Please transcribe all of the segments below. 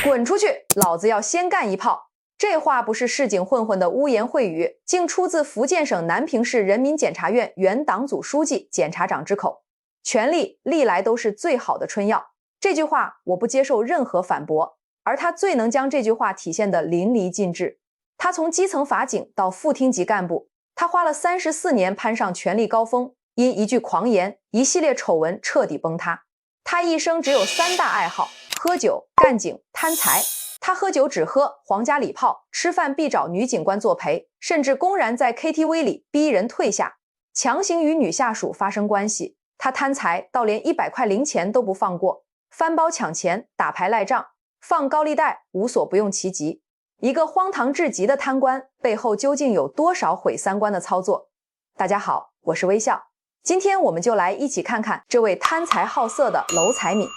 滚出去，老子要先干一炮！这话不是市井混混的污言秽语，竟出自福建省南平市人民检察院原党组书记、检察长之口。权力历来都是最好的春药，这句话我不接受任何反驳，而他最能将这句话体现得淋漓尽致。他从基层法警到副厅级干部，他花了34年攀上权力高峰，因一句狂言、一系列丑闻彻底崩塌。他一生只有3大爱好：喝酒、干警、贪财。他喝酒只喝皇家礼炮，吃饭必找女警官作陪，甚至公然在 KTV 里逼人退下，强行与女下属发生关系。他贪财到连100块零钱都不放过，翻包抢钱、打牌赖账、放高利贷，无所不用其极。一个荒唐至极的贪官背后究竟有多少毁三观的操作？大家好，我是微笑，今天我们就来一起看看这位贪财好色的娄才敏。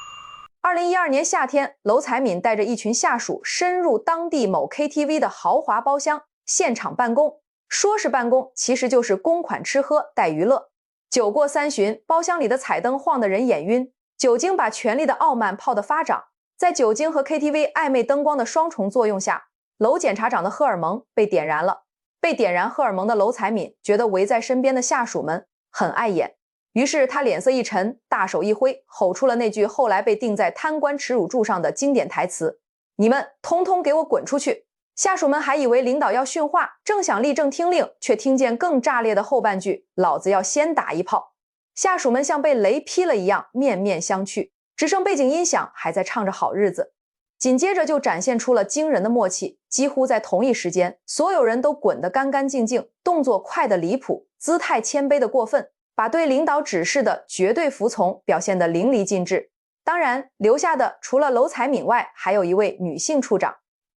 2012年夏天，娄才敏带着一群下属深入当地某 KTV 的豪华包厢，现场办公。说是办公，其实就是公款吃喝带娱乐。酒过3巡，包厢里的彩灯晃得人眼晕，酒精把权力的傲慢泡得发涨。在酒精和 KTV 暧昧灯光的双重作用下，娄检察长的荷尔蒙被点燃了。被点燃荷尔蒙的娄才敏觉得围在身边的下属们很碍眼，于是他脸色一沉，大手一挥，吼出了那句后来被钉在贪官耻辱柱上的经典台词：你们通通给我滚出去！下属们还以为领导要训话，正想立正听令，却听见更炸裂的后半句：老子要先打一炮！下属们像被雷劈了一样，面面相觑，只剩背景音响还在唱着好日子。紧接着就展现出了惊人的默契，几乎在同一时间，所有人都滚得干干净净，动作快得离谱，姿态谦卑的过分，把对领导指示的绝对服从表现得淋漓尽致。当然，留下的除了娄才敏外，还有一位女性处长。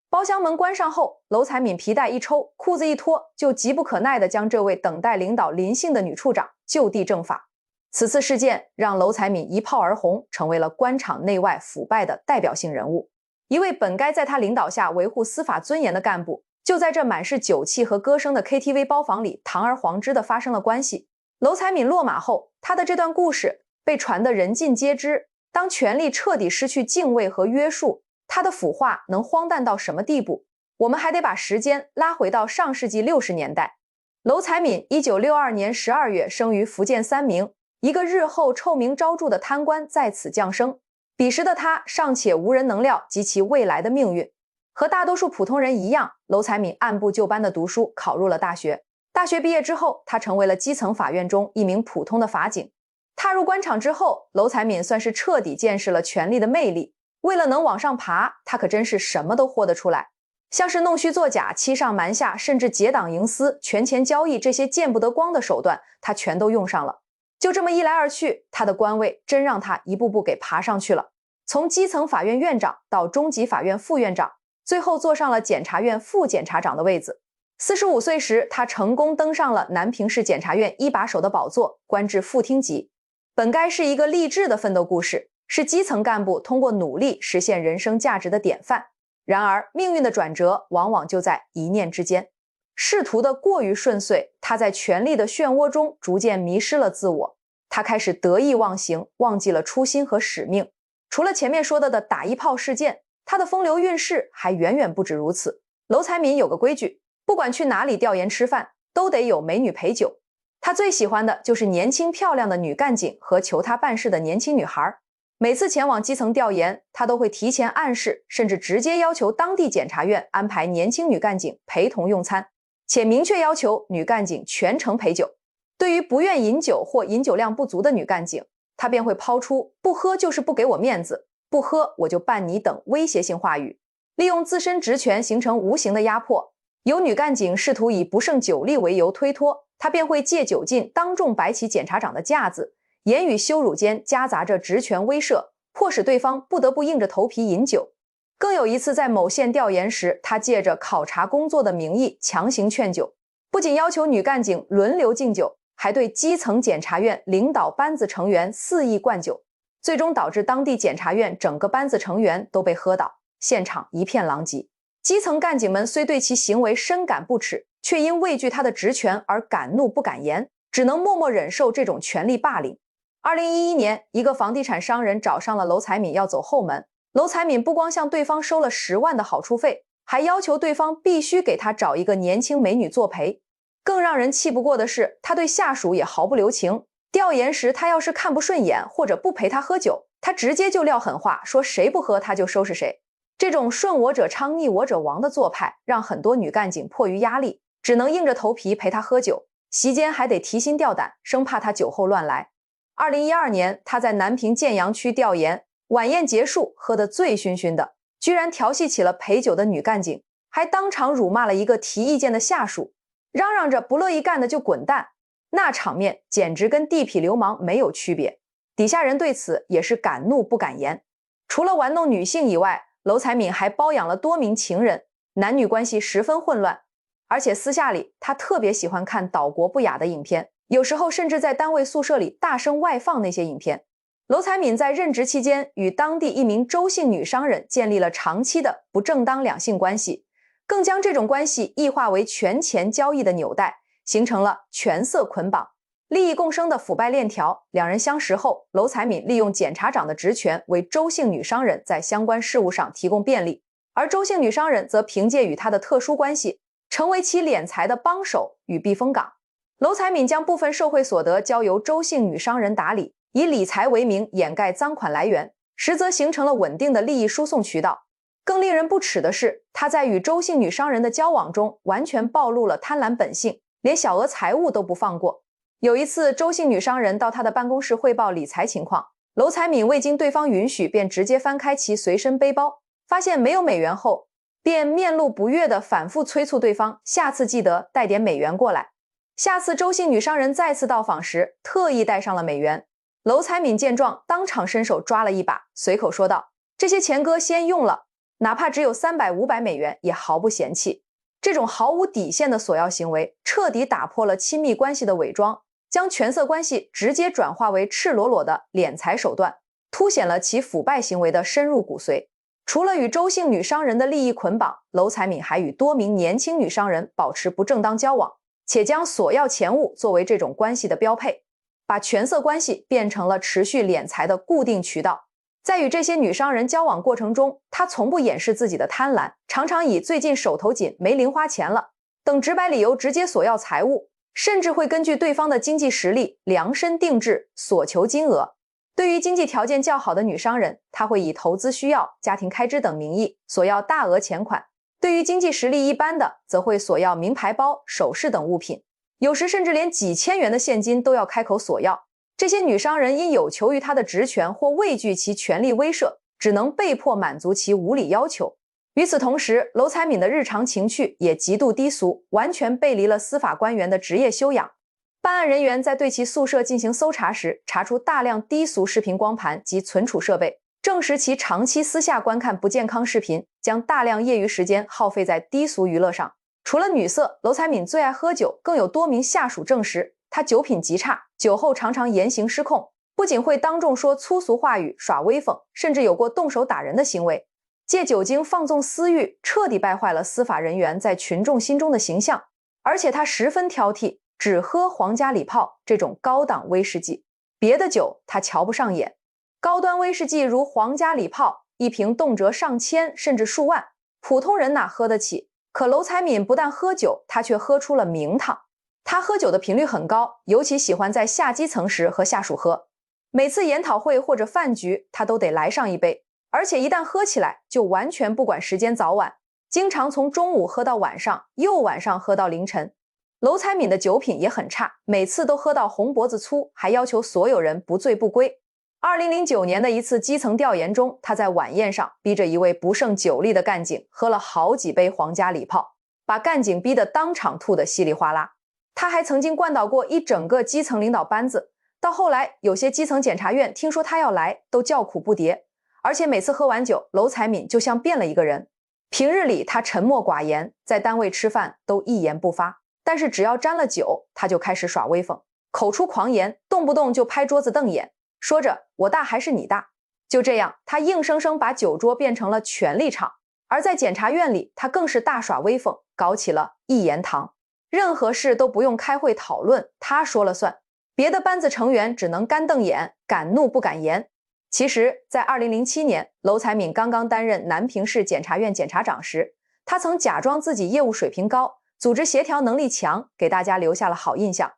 包厢门关上后，娄才敏皮带一抽，裤子一脱，就急不可耐地将这位等待领导临幸的女处长就地正法。此次事件让娄才敏一炮而红，成为了官场内外腐败的代表性人物。一位本该在他领导下维护司法尊严的干部，就在这满是酒气和歌声的 KTV 包房里堂而皇之地发生了关系。娄才敏落马后，他的这段故事被传得人尽皆知。当权力彻底失去敬畏和约束，他的腐化能荒诞到什么地步？我们还得把时间拉回到上世纪60年代。娄才敏1962年12月生于福建三明，一个日后臭名昭著的贪官在此降生。彼时的他尚且无人能料及其未来的命运。和大多数普通人一样，娄才敏按部就班地读书，考入了大学。大学毕业之后，他成为了基层法院中一名普通的法警。踏入官场之后，娄才敏算是彻底见识了权力的魅力。为了能往上爬，他可真是什么都豁得出来。像是弄虚作假、欺上瞒下，甚至结党营私、权钱交易这些见不得光的手段，他全都用上了。就这么一来二去，他的官位真让他一步步给爬上去了。从基层法院院长到中级法院副院长，最后坐上了检察院副检察长的位子。45岁时，他成功登上了南平市检察院一把手的宝座，官至副厅级。本该是一个励志的奋斗故事，是基层干部通过努力实现人生价值的典范。然而，命运的转折往往就在一念之间。仕途的过于顺遂，他在权力的漩涡中逐渐迷失了自我。他开始得意忘形，忘记了初心和使命。除了前面说的打一炮事件，他的风流韵事还远远不止如此。娄才敏有个规矩，不管去哪里调研吃饭，都得有美女陪酒。他最喜欢的就是年轻漂亮的女干警和求他办事的年轻女孩。每次前往基层调研，他都会提前暗示，甚至直接要求当地检察院安排年轻女干警陪同用餐，且明确要求女干警全程陪酒。对于不愿饮酒或饮酒量不足的女干警，他便会抛出不喝就是不给我面子，不喝我就办你等威胁性话语，利用自身职权形成无形的压迫。有女干警试图以不胜酒力为由推脱，他便会借酒劲当众摆起检察长的架子，言语羞辱间夹杂着职权威慑，迫使对方不得不硬着头皮饮酒。更有一次在某县调研时，他借着考察工作的名义强行劝酒，不仅要求女干警轮流敬酒，还对基层检察院领导班子成员肆意灌酒，最终导致当地检察院整个班子成员都被喝倒，现场一片狼藉。基层干警们虽对其行为深感不耻，却因畏惧他的职权而敢怒不敢言，只能默默忍受这种权力霸凌。2011年，一个房地产商人找上了娄才敏要走后门，娄才敏不光向对方收了10万的好处费，还要求对方必须给他找一个年轻美女作陪。更让人气不过的是，他对下属也毫不留情。调研时，他要是看不顺眼或者不陪他喝酒，他直接就撂狠话，说谁不喝他就收拾谁。这种顺我者昌逆我者亡的做派，让很多女干警迫于压力，只能硬着头皮陪他喝酒，席间还得提心吊胆，生怕他酒后乱来。2012年，他在南平建阳区调研，晚宴结束，喝得醉醺醺的，居然调戏起了陪酒的女干警，还当场辱骂了一个提意见的下属，嚷嚷着不乐意干的就滚蛋。那场面简直跟地痞流氓没有区别，底下人对此也是敢怒不敢言。除了玩弄女性以外，娄才敏还包养了多名情人，男女关系十分混乱。而且私下里，他特别喜欢看岛国不雅的影片，有时候甚至在单位宿舍里大声外放那些影片。娄才敏在任职期间与当地一名周姓女商人建立了长期的不正当两性关系，更将这种关系异化为权钱交易的纽带，形成了权色捆绑、利益共生的腐败链条。两人相识后，娄才敏利用检察长的职权为周姓女商人在相关事务上提供便利，而周姓女商人则凭借与他的特殊关系，成为其敛财的帮手与避风港。娄才敏将部分受贿所得交由周姓女商人打理，以理财为名掩盖赃款来源，实则形成了稳定的利益输送渠道。更令人不齿的是，他在与周姓女商人的交往中完全暴露了贪婪本性，连小额财物都不放过。有一次，周姓女商人到他的办公室汇报理财情况，娄才敏未经对方允许，便直接翻开其随身背包，发现没有美元后，便面露不悦地反复催促对方下次记得带点美元过来。下次周姓女商人再次到访时，特意带上了美元。娄才敏见状，当场伸手抓了一把，随口说道：“这些钱哥先用了，哪怕只有300、500美元也毫不嫌弃。”这种毫无底线的索要行为，彻底打破了亲密关系的伪装，将权色关系直接转化为赤裸裸的敛财手段，凸显了其腐败行为的深入骨髓。除了与周姓女商人的利益捆绑，娄才敏还与多名年轻女商人保持不正当交往，且将索要钱物作为这种关系的标配，把权色关系变成了持续敛财的固定渠道。在与这些女商人交往过程中，他从不掩饰自己的贪婪，常常以最近手头紧没零花钱了等直白理由直接索要财物，甚至会根据对方的经济实力量身定制所求金额。对于经济条件较好的女商人，他会以投资需要、家庭开支等名义索要大额钱款；对于经济实力一般的，则会索要名牌包、首饰等物品，有时甚至连几千元的现金都要开口索要。这些女商人因有求于他的职权或畏惧其权力威慑，只能被迫满足其无理要求。与此同时，娄才敏的日常情趣也极度低俗，完全背离了司法官员的职业修养。办案人员在对其宿舍进行搜查时，查出大量低俗视频光盘及存储设备，证实其长期私下观看不健康视频，将大量业余时间耗费在低俗娱乐上。除了女色，娄才敏最爱喝酒，更有多名下属证实他酒品极差，酒后常常言行失控，不仅会当众说粗俗话语耍威风，甚至有过动手打人的行为。借酒精放纵私欲，彻底败坏了司法人员在群众心中的形象。而且他十分挑剔，只喝皇家礼炮这种高档威士忌，别的酒他瞧不上眼。高端威士忌如皇家礼炮，一瓶动辄上千甚至数万，普通人哪喝得起？可娄才敏不但喝酒，他却喝出了名堂。他喝酒的频率很高，尤其喜欢在下基层时和下属喝。每次研讨会或者饭局，他都得来上一杯，而且一旦喝起来，就完全不管时间早晚，经常从中午喝到晚上，又晚上喝到凌晨。娄才敏的酒品也很差，每次都喝到红脖子粗，还要求所有人不醉不归。2009年的一次基层调研中，他在晚宴上逼着一位不胜酒力的干警喝了好几杯皇家礼炮，把干警逼得当场吐得稀里哗啦。他还曾经灌倒过一整个基层领导班子，到后来有些基层检察院听说他要来，都叫苦不迭。而且每次喝完酒，娄才敏就像变了一个人。平日里他沉默寡言，在单位吃饭都一言不发，但是只要沾了酒，他就开始耍威风，口出狂言，动不动就拍桌子瞪眼，说着我大还是你大。就这样，他硬生生把酒桌变成了权力场。而在检察院里，他更是大耍威风，搞起了一言堂。任何事都不用开会讨论，他说了算，别的班子成员只能干瞪眼，敢怒不敢言。其实，在2007年，娄才敏刚刚担任南平市检察院检察长时，他曾假装自己业务水平高，组织协调能力强，给大家留下了好印象。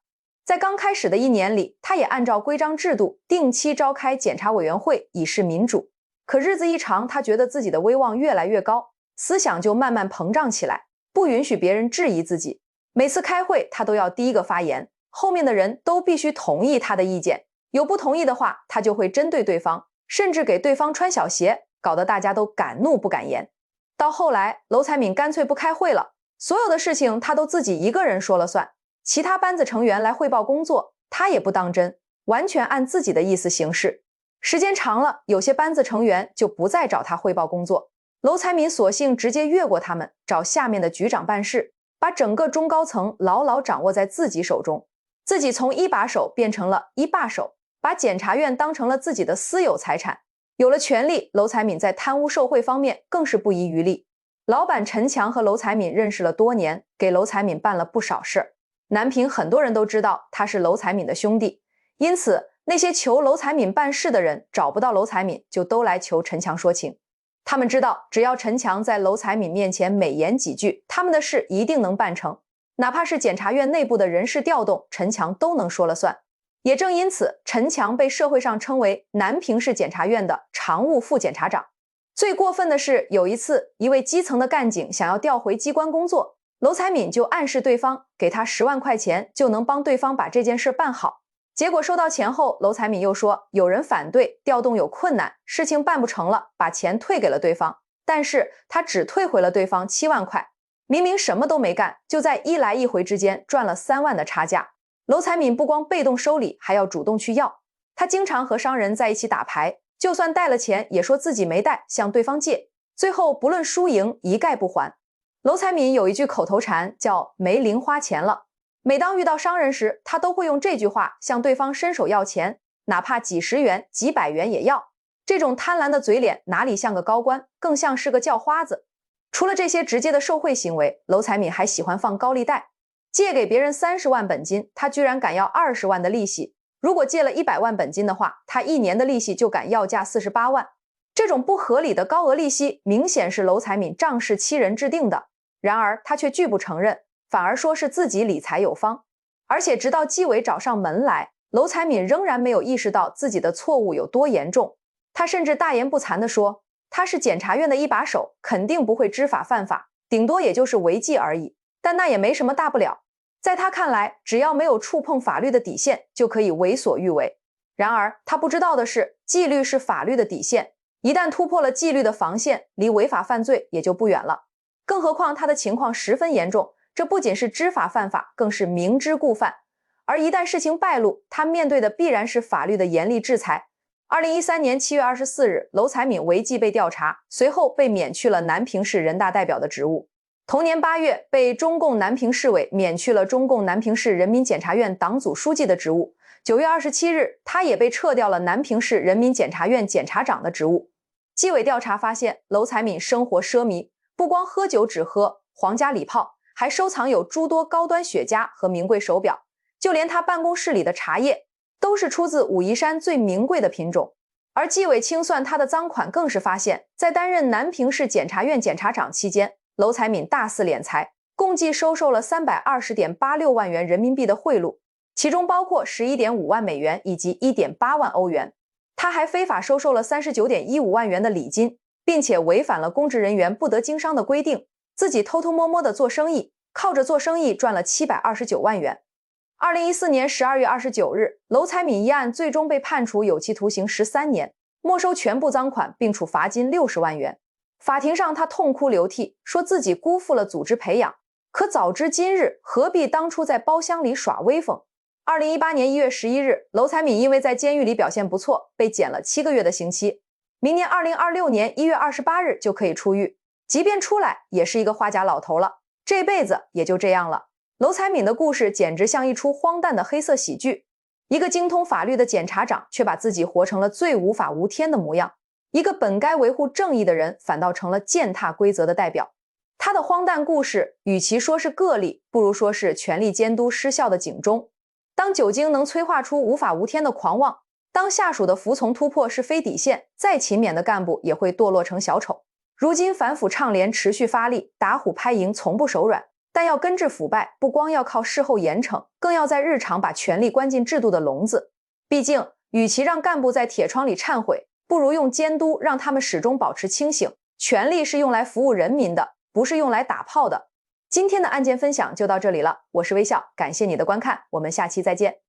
在刚开始的1年里，他也按照规章制度定期召开检察委员会，以示民主。可日子一长，他觉得自己的威望越来越高，思想就慢慢膨胀起来，不允许别人质疑自己。每次开会，他都要第一个发言，后面的人都必须同意他的意见，有不同意的话，他就会针对对方，甚至给对方穿小鞋，搞得大家都敢怒不敢言。到后来，娄才敏干脆不开会了，所有的事情他都自己一个人说了算，其他班子成员来汇报工作，他也不当真，完全按自己的意思行事。时间长了，有些班子成员就不再找他汇报工作，娄才敏索性直接越过他们，找下面的局长办事，把整个中高层牢牢掌握在自己手中，自己从一把手变成了一把手，把检察院当成了自己的私有财产。有了权力，娄才敏在贪污受贿方面更是不遗余力。老板陈强和娄才敏认识了多年，给娄才敏办了不少事儿。南平很多人都知道他是娄才敏的兄弟，因此那些求娄才敏办事的人找不到娄才敏，就都来求陈强说情。他们知道，只要陈强在娄才敏面前美言几句，他们的事一定能办成，哪怕是检察院内部的人事调动，陈强都能说了算。也正因此，陈强被社会上称为南平市检察院的常务副检察长。最过分的是，有一次，一位基层的干警想要调回机关工作，娄才敏就暗示对方给他10万块钱，就能帮对方把这件事办好。结果收到钱后，娄才敏又说有人反对，调动有困难，事情办不成了，把钱退给了对方，但是他只退回了对方7万块，明明什么都没干，就在一来一回之间赚了3万的差价。娄才敏不光被动收礼，还要主动去要。他经常和商人在一起打牌，就算带了钱也说自己没带，向对方借，最后不论输赢一概不还。娄才敏有一句口头禅叫没零花钱了，每当遇到商人时，他都会用这句话向对方伸手要钱，哪怕几十元几百元也要。这种贪婪的嘴脸哪里像个高官，更像是个叫花子。除了这些直接的受贿行为，娄才敏还喜欢放高利贷，借给别人30万本金，他居然敢要20万的利息。如果借了100万本金的话，他1年的利息就敢要价48万。这种不合理的高额利息明显是娄才敏仗势欺人制定的，然而他却拒不承认，反而说是自己理财有方。而且直到纪委找上门来，娄才敏仍然没有意识到自己的错误有多严重。他甚至大言不惭地说，他是检察院的一把手，肯定不会知法犯法，顶多也就是违纪而已，但那也没什么大不了。在他看来，只要没有触碰法律的底线，就可以为所欲为。然而他不知道的是，纪律是法律的底线，一旦突破了纪律的防线，离违法犯罪也就不远了。更何况他的情况十分严重，这不仅是知法犯法，更是明知故犯。而一旦事情败露，他面对的必然是法律的严厉制裁。2013年7月24日，娄才敏违纪被调查，随后被免去了南平市人大代表的职务。同年8月，被中共南平市委免去了中共南平市人民检察院党组书记的职务。9月27日，他也被撤掉了南平市人民检察院检察长的职务。纪委调查发现，娄才敏生活奢靡，不光喝酒只喝皇家礼炮，还收藏有诸多高端雪茄和名贵手表，就连他办公室里的茶叶都是出自武夷山最名贵的品种。而纪委清算他的赃款，更是发现，在担任南平市检察院检察长期间，娄才敏大肆敛财，共计收受了320.86万元人民币的贿赂，其中包括11.5万美元以及1.8万欧元。他还非法收受了39.15万元的礼金，并且违反了公职人员不得经商的规定，自己偷偷摸摸的做生意，靠着做生意赚了729万元。2014年12月29日，娄才敏一案最终被判处有期徒刑13年，没收全部赃款，并处罚金60万元。法庭上，他痛哭流涕，说自己辜负了组织培养，可早知今日，何必当初在包厢里耍威风。2018年1月11日，娄才敏因为在监狱里表现不错，被减了7个月的刑期。明年2026年1月28日就可以出狱，即便出来，也是一个花甲老头了，这辈子也就这样了。娄才敏的故事简直像一出荒诞的黑色喜剧，一个精通法律的检察长，却把自己活成了最无法无天的模样。一个本该维护正义的人，反倒成了践踏规则的代表。他的荒诞故事，与其说是个例，不如说是权力监督失效的警钟。当酒精能催化出无法无天的狂妄，当下属的服从突破是非底线，再勤勉的干部也会堕落成小丑。如今反腐倡廉持续发力，打虎拍蝇从不手软，但要根治腐败，不光要靠事后严惩，更要在日常把权力关进制度的笼子。毕竟，与其让干部在铁窗里忏悔，不如用监督让他们始终保持清醒。权力是用来服务人民的，不是用来打炮的。今天的案件分享就到这里了，我是微笑，感谢你的观看，我们下期再见。